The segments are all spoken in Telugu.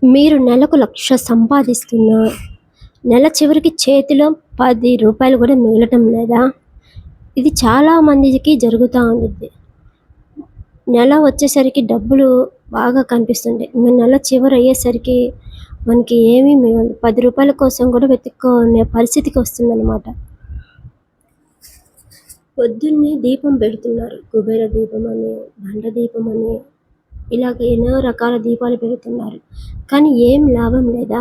మీరు నెలకు 1,00,000 సంపాదిస్తున్నా, నెల చివరికి చేతిలో 10 రూపాయలు కూడా మిగలటం లేదా? ఇది చాలా మందికి జరుగుతూ ఉంటుంది. నెల వచ్చేసరికి డబ్బులు బాగా కనిపిస్తుంటాయి. ఇంక నెల చివరి అయ్యేసరికి మనకి ఏమీ మిగలదు. 10 రూపాయల కోసం కూడా వెతుక్కునే పరిస్థితికి వస్తుందన్నమాట. పొద్దున్నే దీపం పెడుతున్నారు. కుబేర దీపం అని, దండ దీపం అని, ఇలాగ ఎన్నో రకాల దీపాలు పెడుతున్నారు. కానీ ఏం లాభం లేదా?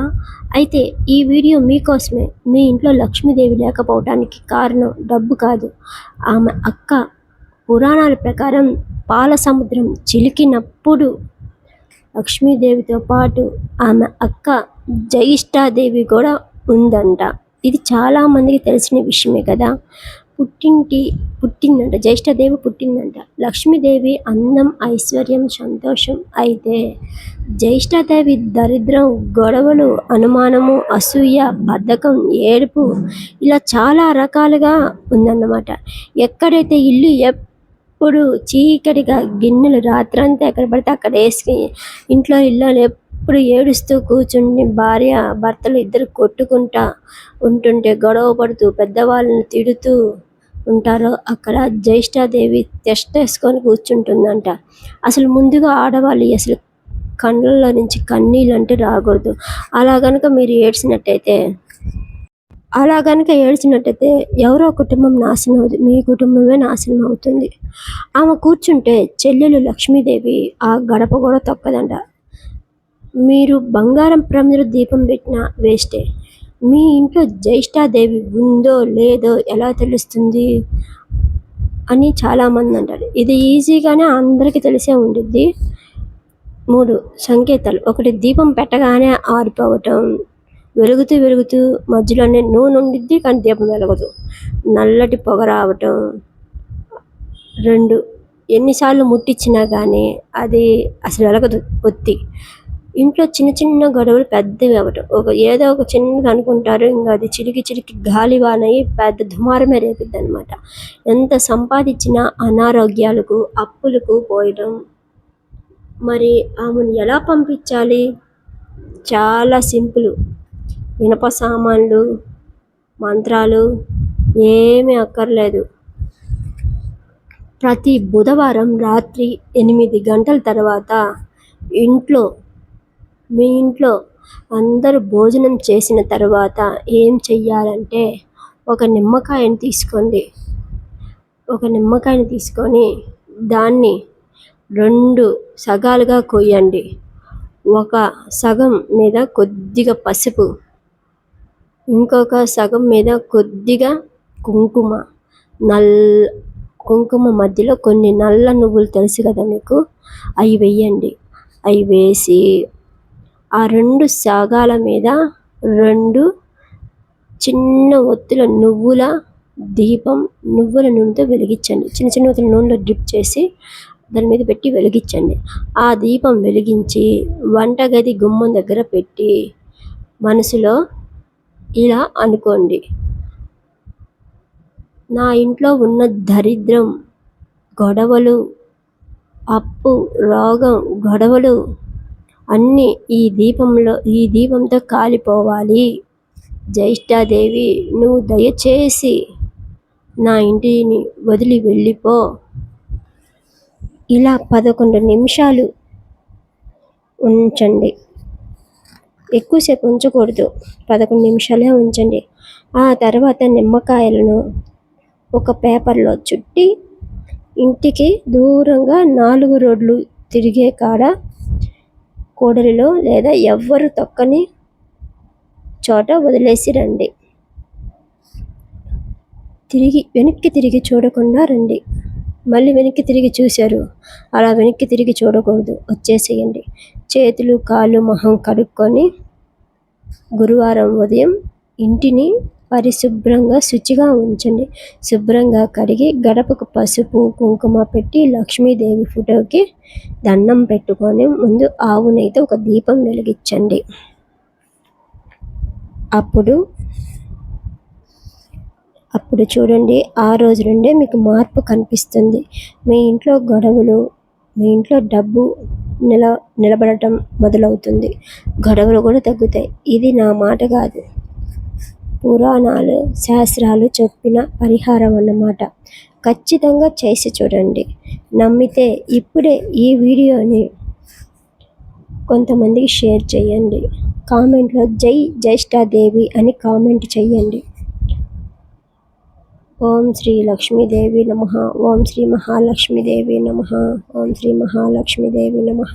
అయితే ఈ వీడియో మీకోసమే. మీ ఇంట్లో లక్ష్మీదేవి లేకపోవటానికి కారణం డబ్బు కాదు. ఆమె అక్క పురాణాల ప్రకారం పాల సముద్రం చిలికినప్పుడు లక్ష్మీదేవితో పాటు ఆమె అక్క జ్యేష్ఠాదేవి కూడా ఉందంట. ఇది చాలామందికి తెలిసిన విషయమే కదా. పుట్టిందంట, జ్యేష్ఠాదేవి పుట్టిందంట. లక్ష్మీదేవి అందం, ఐశ్వర్యం, సంతోషం. అయితే జ్యేష్ఠాదేవి దరిద్రం, గొడవలు, అనుమానము, అసూయ, బద్ధకం, ఏడుపు, ఇలా చాలా రకాలుగా ఉందన్నమాట. ఎక్కడైతే ఇల్లు ఎప్పుడు చీకటిగా గిన్నెలు రాత్రంతా ఎక్కడ పడితే అక్కడ వేసి ఇంట్లో ఇల్లు ఎప్పుడు ఏడుస్తూ కూర్చుని భార్య భర్తలు ఇద్దరు కొట్టుకుంటా ఉంటుంటే, గొడవ పడుతూ, పెద్దవాళ్ళని తిడుతూ ఉంటారో అక్కడ జ్యేష్ఠాదేవి తెష్టేసుకొని కూర్చుంటుందంట. అసలు ముందుగా ఆడవాళ్ళు అసలు కళ్ళల్లో నుంచి కన్నీళ్ళు అంటే రాకూడదు. అలా కనుక ఏడ్చినట్టయితే ఎవరో కుటుంబం నాశనం అవుతుంది, మీ కుటుంబమే నాశనం అవుతుంది. ఆమె కూర్చుంటే చెల్లెలు లక్ష్మీదేవి ఆ గడప కూడా తొక్కదంట. మీరు బంగారం ప్రమిదలో దీపం పెట్టినా వేస్టే. మీ ఇంట్లో జ్యేష్ఠాదేవి ఉందో లేదో ఎలా తెలుస్తుంది అని చాలామంది అంటారు. ఇది ఈజీగానే అందరికీ తెలిసే ఉండిద్ది. 3 సంకేతాలు. ఒకటి, దీపం పెట్టగానే ఆరిపోవటం, వెలుగుతూ మధ్యలోనే నూనె ఉండిద్ది కానీ దీపం వెలగదు, నల్లటి పొగ రావటం. 2, ఎన్నిసార్లు ముట్టించినా కానీ అది అసలు వెలగదు, ఒత్తి. ఇంట్లో చిన్న గొడవలు పెద్దవి అవ్వటం. ఏదో ఒక చిన్నది అనుకుంటారు, ఇంకా అది చిలికి గాలివానయి పెద్ద దుమారమే రేపిద్ది అనమాట. ఎంత సంపాదించినా అనారోగ్యాలకు, అప్పులకు పోయడం. మరి ఆమెను ఎలా పంపించాలి? చాలా సింపుల్. ఇనప సామాన్లు, మంత్రాలు ఏమీ అక్కర్లేదు. ప్రతి బుధవారం రాత్రి 8 గంటల తర్వాత మీ ఇంట్లో అందరూ భోజనం చేసిన తర్వాత ఏం చెయ్యాలంటే, ఒక నిమ్మకాయని తీసుకొని దాన్ని 2 సగాలుగా కొయ్యండి. ఒక సగం మీద కొద్దిగా పసుపు, ఇంకొక సగం మీద కొద్దిగా కుంకుమ మధ్యలో కొన్ని నల్ల నువ్వులు తెలుసు కదా మీకు, అవి వెయ్యండి. అవి వేసి ఆ 2 సగాల మీద 2 చిన్న ఒత్తుల నువ్వుల నూనెతో వెలిగించండి. చిన్న ఒత్తుల నూనెలో డిప్ చేసి దాని మీద పెట్టి వెలిగించండి. ఆ దీపం వెలిగించి వంటగది గుమ్మం దగ్గర పెట్టి మనసులో ఇలా అనుకోండి: నా ఇంట్లో ఉన్న దరిద్రం, గొడవలు, అప్పు, రోగం, గొడవలు అన్నీ ఈ దీపంతో కాలిపోవాలి. జ్యేష్ఠాదేవి, నువ్వు దయచేసి నా ఇంటిని వదిలి వెళ్ళిపో. ఇలా 11 నిమిషాలు ఉంచండి. ఎక్కువసేపు ఉంచకూడదు, 11 నిమిషాలే ఉంచండి. ఆ తర్వాత నిమ్మకాయలను ఒక పేపర్లో చుట్టి ఇంటికి దూరంగా 4 రోడ్లు తిరిగే కాడ కూడలిలో లేదా ఎవ్వరు తొక్కని చోట వదిలేసి రండి. వెనక్కి తిరిగి చూడకుండా రండి. మళ్ళీ వెనక్కి తిరిగి చూశారు, అలా వెనక్కి తిరిగి చూడకూడదు, వచ్చేసేయండి. చేతులు, కాళ్ళు, మొహం కడుక్కొని గురువారం ఉదయం ఇంటిని పరిశుభ్రంగా శుచిగా ఉంచండి. శుభ్రంగా కడిగి గడపకు పసుపు, కుంకుమ పెట్టి లక్ష్మీదేవి ఫోటోకి దండం పెట్టుకొని ముందు ఆవు నెయ్యితో ఒక దీపం వెలిగించండి. అప్పుడు చూడండి, ఆ రోజు నుండే మీకు మార్పు కనిపిస్తుంది. మీ ఇంట్లో గొడవలు, మీ ఇంట్లో డబ్బు నిలబడటం మొదలవుతుంది. గొడవలు కూడా తగ్గుతాయి. ఇది నా మాట కాదు, పురాణాలు శాస్త్రాలు చెప్పిన పరిహారం అన్నమాట. ఖచ్చితంగా చేసి చూడండి. నమ్మితే ఇప్పుడే ఈ వీడియోని కొంతమందికి షేర్ చేయండి. కామెంట్లో జై జ్యేష్ఠాదేవి అని కామెంట్ చేయండి. ఓం శ్రీ లక్ష్మీదేవి నమః. ఓం శ్రీ మహాలక్ష్మీదేవి నమః. ఓం శ్రీ మహాలక్ష్మీదేవి నమః.